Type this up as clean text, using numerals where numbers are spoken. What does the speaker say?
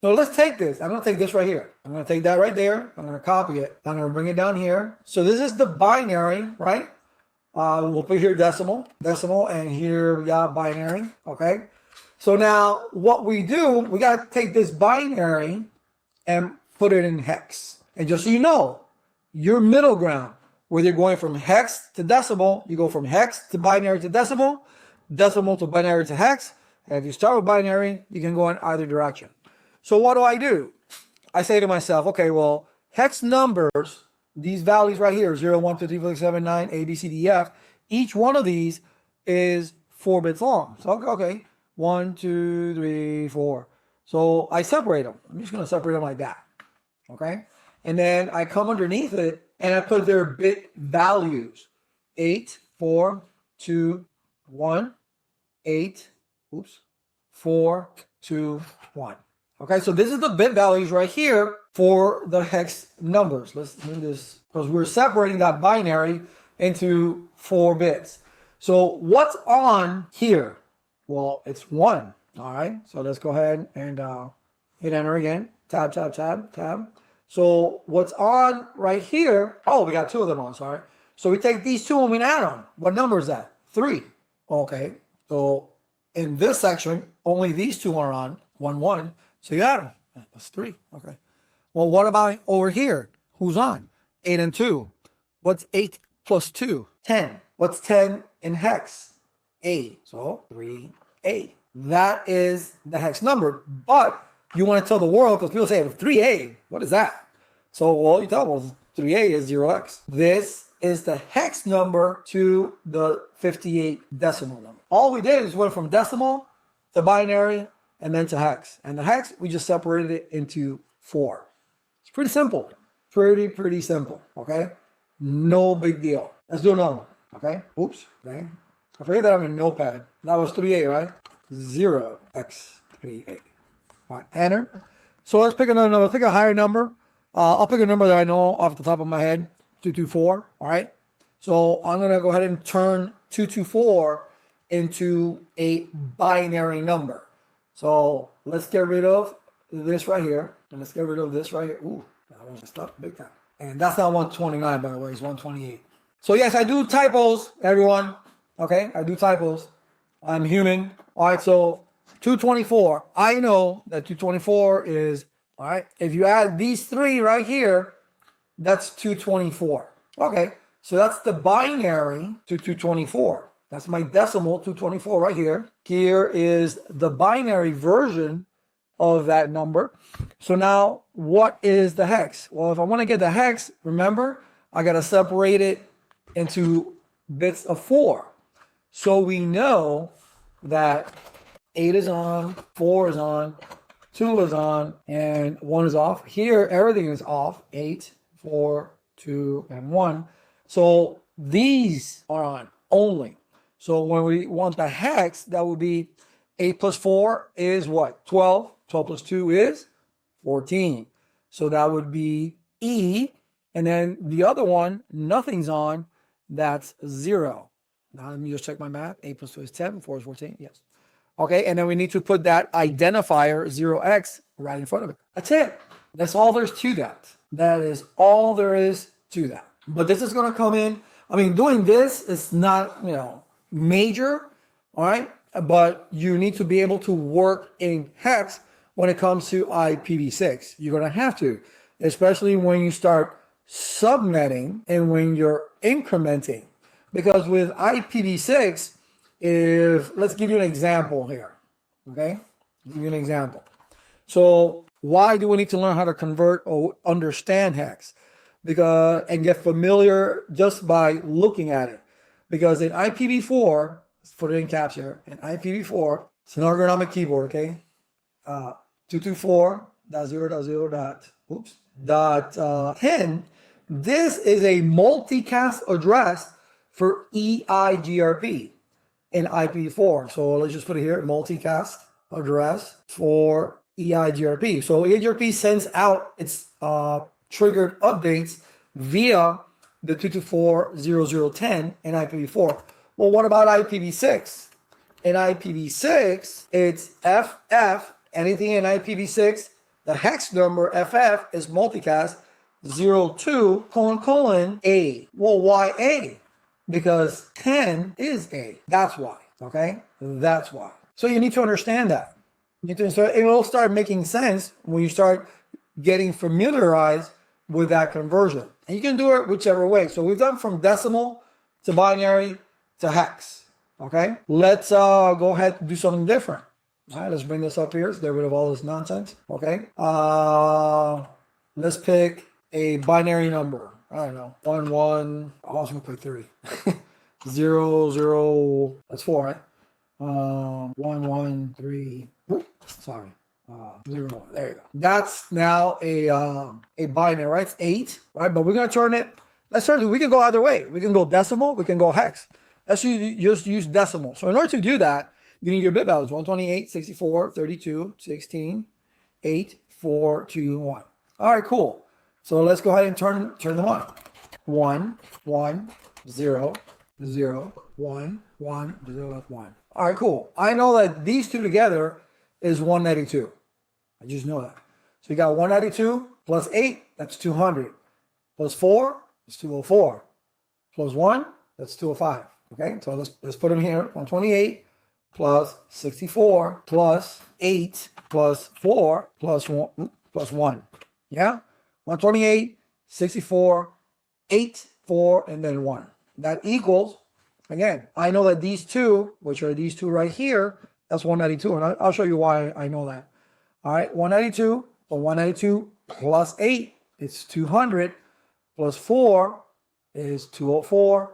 So let's take this. I'm going to take this right here. I'm going to take that right there. I'm going to copy it. I'm going to bring it down here. So this is the binary, right? We'll put here decimal, and here we got binary, okay? So now what we do, we got to take this binary and put it in hex. And just so you know, your middle ground, whether you're going from hex to decimal, you go from hex to binary to decimal to binary to hex. And if you start with binary, you can go in either direction. So what do? I say to myself, okay, well, hex numbers, these values right here, 0, 1, 2, 3, 4, 5, 6, 7, 9, A, B, C, D, E, F, each one of these is 4 bits long. So, okay, 1, 2, 3, 4. So I separate them. I'm just going to separate them like that, okay? And then I come underneath it and I put their bit values. 8, 4, 2, 1, 8, 4, 2, 1. Okay, so this is the bit values right here for the hex numbers. Let's do this because we're separating that binary into 4 bits. So what's on here? Well, it's 1. All right, so let's go ahead and hit enter again. Tab, tab, tab, tab. So what's on right here? Oh, we got 2 of them on, sorry. So we take these 2 and we add them. What number is that? 3. Okay, so in this section, only these 2 are on. 1, 1. So you add them. That's 3. Okay. Well, what about over here? Who's on? 8 and 2. What's 8 plus 2? 10. What's 10 in hex? 8. So 3A. That is the hex number. But you want to tell the world, because people say 3A. What is that? So, well, you tell them, 3A is 0x. This is the hex number to the 58 decimal number. All we did is went from decimal to binary and then to hex. And the hex, we just separated it into 4. It's pretty simple. Pretty simple, okay? No big deal. Let's do another one, okay? Oops, okay. I forget that I'm in Notepad. That was 3A, right? 0x3A. All right, enter. So let's pick another number. Pick a higher number. I'll pick a number that I know off the top of my head. 224, all right? So I'm going to go ahead and turn 224 into a binary number. So let's get rid of this right here. And let's get rid of this right here. Ooh, that one's messed up big time. And that's not 129, by the way. It's 128. So yes, I do typos, everyone. Okay, I do typos. I'm human. All right, so 224. I know that 224 is, all right, if you add these 3 right here, that's 224. Okay, so that's the binary to 224. That's my decimal, 224 right here. Here is the binary version of that number. So now, what is the hex? Well, if I want to get the hex, remember, I got to separate it into bits of 4. So we know that 8 is on, 4 is on, 2 is on, and 1 is off. Here, everything is off. 8, 4, 2, and 1. So these are on only. So when we want the hex, that would be 8 plus 4 is what? 12. 12 plus 2 is 14. So that would be E. And then the other one, nothing's on. That's 0. Now let me just check my math. 8 plus 2 is 10. 4 is 14. Yes. Okay. And then we need to put that identifier 0x right in front of it. That's it. That's all there's to that. That is all there is to that. But this is going to come in. I mean, doing this is not, major, all right? But you need to be able to work in hex when it comes to IPv6. You're going to have to, especially when you start subnetting and when you're incrementing. Because with IPv6, let's give you an example here, okay? Give you an example. So why do we need to learn how to convert or understand hex? And get familiar just by looking at it. Because in IPv4, let's put it in caps here, in IPv4, it's an ergonomic keyboard, okay? 224.0.0.10. This is a multicast address for EIGRP in IPv4. So let's just put it here, multicast address for EIGRP. So EIGRP sends out its triggered updates via the 224.0.0.10 in IPv4. Well, what about IPv6? In IPv6, it's FF. Anything in IPv6 The hex number FF is multicast 02 : A. Well, why A? Because 10 is A. That's why. Okay? That's why. So you need to understand that. It will start making sense when you start getting familiarized with that conversion. And you can do it whichever way. So we've done from decimal to binary to hex. Okay? Let's go ahead and do something different. All right, let's bring this up here. Let's get rid of all this nonsense. Okay? Let's pick a binary number. I don't know. 1, 1. I was going to pick 3. 0, 0. That's 4, right? 1, 1, 3. Sorry. 0. There you go. That's now a binary, right? It's 8, right? But we're going to turn it. We can go either way. We can go decimal. We can go hex. Let's just use decimal. So in order to do that, you need your bit values: 128, 64, 32, 16, 8, 4, 2, 1. All right, cool. So let's go ahead and turn them on. 1, 1, 0, 0, 1, 1, 0, 1. All right, cool. I know that these two together is 192. I just know that. So you got 192 plus 8, that's 200. Plus 4, that's 204. Plus 1, that's 205. Okay, so let's put them here. 128 plus 64 plus 8 plus 4 plus 1 plus 1. Yeah? 128, 64, 8, 4, and then 1. That equals, again, I know that these two, which are these two right here, that's 192. And I'll show you why I know that. All right, 192, so 192 plus 8 is 200, plus 4 is 204,